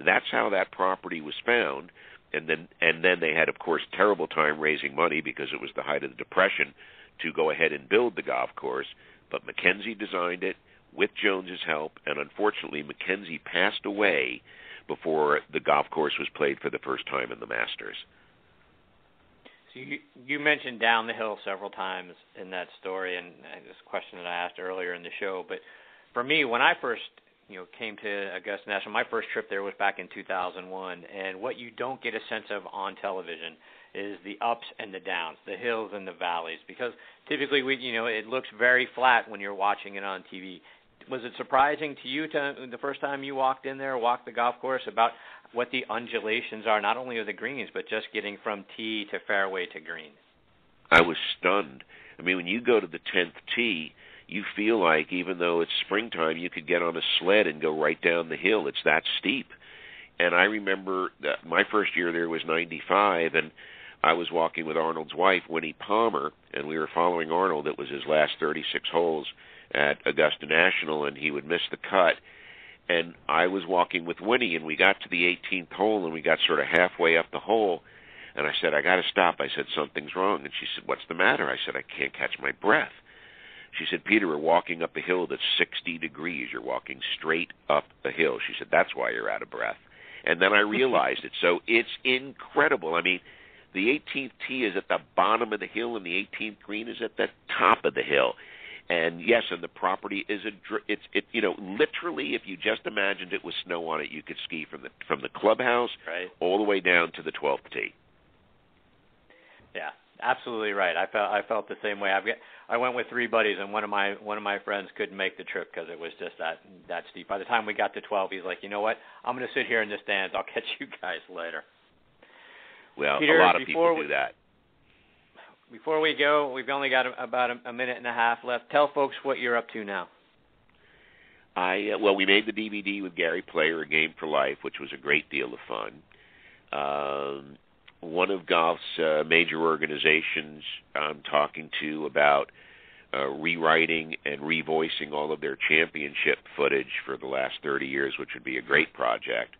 that's how that property was found. And then they had, of course, terrible time raising money because it was the height of the Depression to go ahead and build the golf course. But Mackenzie designed it with Jones's help, and unfortunately Mackenzie passed away before the golf course was played for the first time in the Masters. So you mentioned down the hill several times in that story, and this question that I asked earlier in the show. But for me, when I first came to Augusta National, my first trip there was back in 2001, and what you don't get a sense of on television is the ups and the downs, the hills and the valleys, because typically it looks very flat when you're watching it on TV. Was it surprising to you the first time you walked in there, walked the golf course, about what the undulations are, not only of the greens, but just getting from tee to fairway to green? I was stunned. I mean, when you go to the 10th tee, you feel like even though it's springtime, you could get on a sled and go right down the hill. It's that steep. And I remember that my first year there was 95, and I was walking with Arnold's wife, Winnie Palmer, and we were following Arnold. It was his last 36 holes at Augusta National, and he would miss the cut. And I was walking with Winnie, and we got to the 18th hole, and we got sort of halfway up the hole, and I said, I got to stop. I said, something's wrong. And she said, what's the matter? I said, I can't catch my breath. She said, Peter, we're walking up a hill that's 60 degrees. You're walking straight up a hill. She said, that's why you're out of breath. And then I realized it. So it's incredible. I mean, the 18th tee is at the bottom of the hill, and the 18th green is at the top of the hill. And yes, and the property is literally, if you just imagined it with snow on it, you could ski from the clubhouse right all the way down to the 12th tee. Yeah, absolutely right. I felt the same way. I went with three buddies, and one of my friends couldn't make the trip because it was just that steep. By the time we got to 12, he's like, you know what? I'm going to sit here in the stands. I'll catch you guys later. Well, Peter, a lot of people do that. Before we go, we've only got about a minute and a half left. Tell folks what you're up to now. We made the DVD with Gary Player, A Game for Life, which was a great deal of fun. One of golf's major organizations I'm talking to about rewriting and revoicing all of their championship footage for the last 30 years, which would be a great project.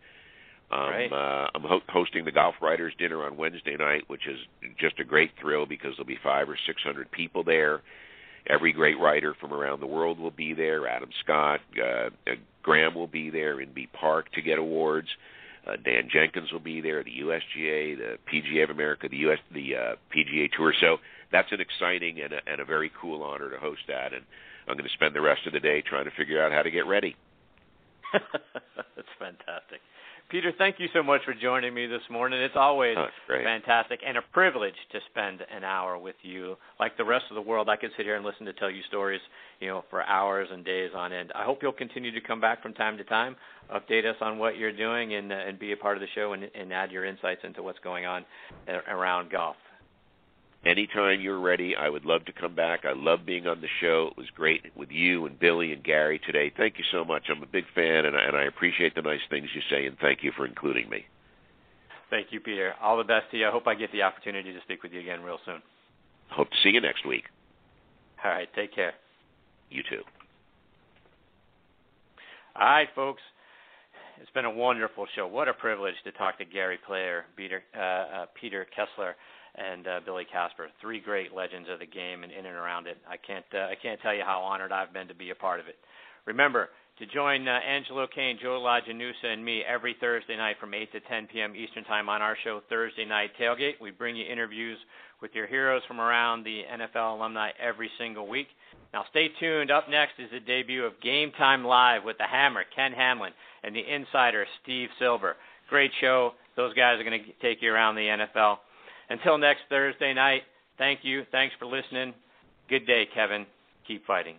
Right. I'm hosting the Golf Writers Dinner on Wednesday night, which is just a great thrill because there'll be 500 or 600 people there. Every great writer from around the world will be there. Adam Scott, Graham will be there in B Park to get awards. Dan Jenkins will be there, the USGA, the PGA of America, the PGA Tour. So that's an exciting and a very cool honor to host that. And I'm going to spend the rest of the day trying to figure out how to get ready. That's fantastic. Peter, thank you so much for joining me this morning. It's always fantastic and a privilege to spend an hour with you. Like the rest of the world, I could sit here and listen to tell you stories, for hours and days on end. I hope you'll continue to come back from time to time, update us on what you're doing, and be a part of the show and add your insights into what's going on around golf. anytime you're ready, I would love to come back. I love being on the show. It was great with you and Billy and Gary today. Thank you so much. I'm a big fan, and I appreciate the nice things you say, and thank you for including me. Thank you, Peter. All the best to you. I hope I get the opportunity to speak with you again real soon. Hope to see you next week. All right, take care. You too. All right, folks. It's been a wonderful show. What a privilege to talk to Gary Player, Peter Kessler, and Billy Casper. Three great legends of the game and in and around it. I can't tell you how honored I've been to be a part of it. Remember to join Angelo Kane, Joe LaGenusa, and me every Thursday night from 8 to 10 p.m. Eastern Time on our show, Thursday Night Tailgate. We bring you interviews with your heroes from around the NFL alumni every single week. Now, stay tuned. Up next is the debut of Game Time Live with the Hammer, Ken Hamlin, and the Insider, Steve Silver. Great show. Those guys are going to take you around the NFL. Until next Thursday night, thank you. Thanks for listening. Good day, Kevin. Keep fighting.